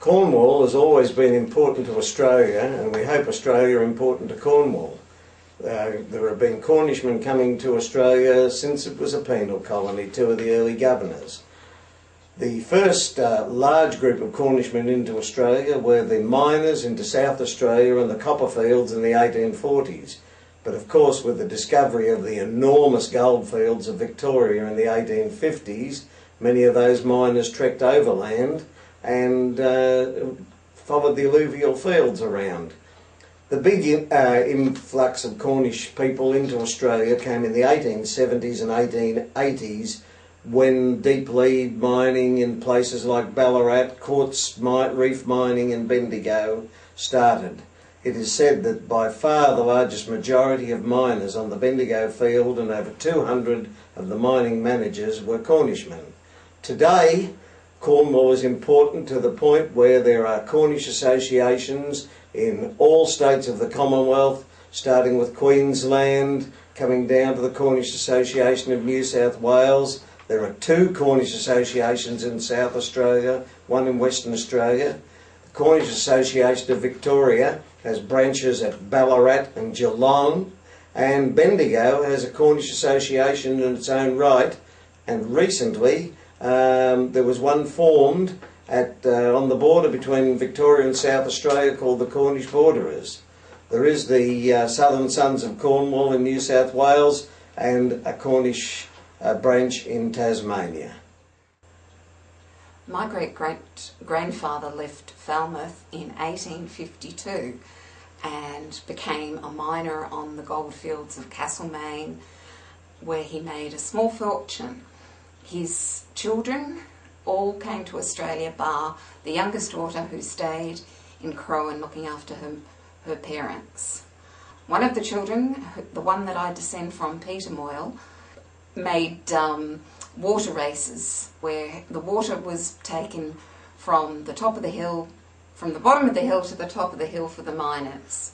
Cornwall has always been important to Australia, and we hope Australia important to Cornwall. There have been Cornishmen coming to Australia since it was a penal colony, two of the early governors. The first large group of Cornishmen into Australia were the miners into South Australia and the copperfields in the 1840s. But of course, with the discovery of the enormous goldfields of Victoria in the 1850s, many of those miners trekked overland and followed the alluvial fields around. The big influx of Cornish people into Australia came in the 1870s and 1880s, when deep lead mining in places like Ballarat, quartz reef mining in Bendigo started. It is said that by far the largest majority of miners on the Bendigo field, and over 200 of the mining managers, were Cornishmen. Today, Cornwall is important to the point where there are Cornish associations in all states of the Commonwealth, starting with Queensland, coming down to the Cornish Association of New South Wales. There are 2 Cornish associations in South Australia, one in Western Australia. The Cornish Association of Victoria has branches at Ballarat and Geelong, and Bendigo has a Cornish association in its own right, and recently there was one formed on the border between Victoria and South Australia called the Cornish Borderers. There is the Southern Sons of Cornwall in New South Wales and a Cornish branch in Tasmania. My great-great-grandfather left Falmouth in 1852 and became a miner on the goldfields of Castlemaine, where he made a small fortune. His children all came to Australia, bar the youngest daughter, who stayed in Crowan looking after her parents. One of the children, the one that I descend from, Peter Moyle, made water races where the water was taken from the top of the hill, from the bottom of the hill to the top of the hill for the miners.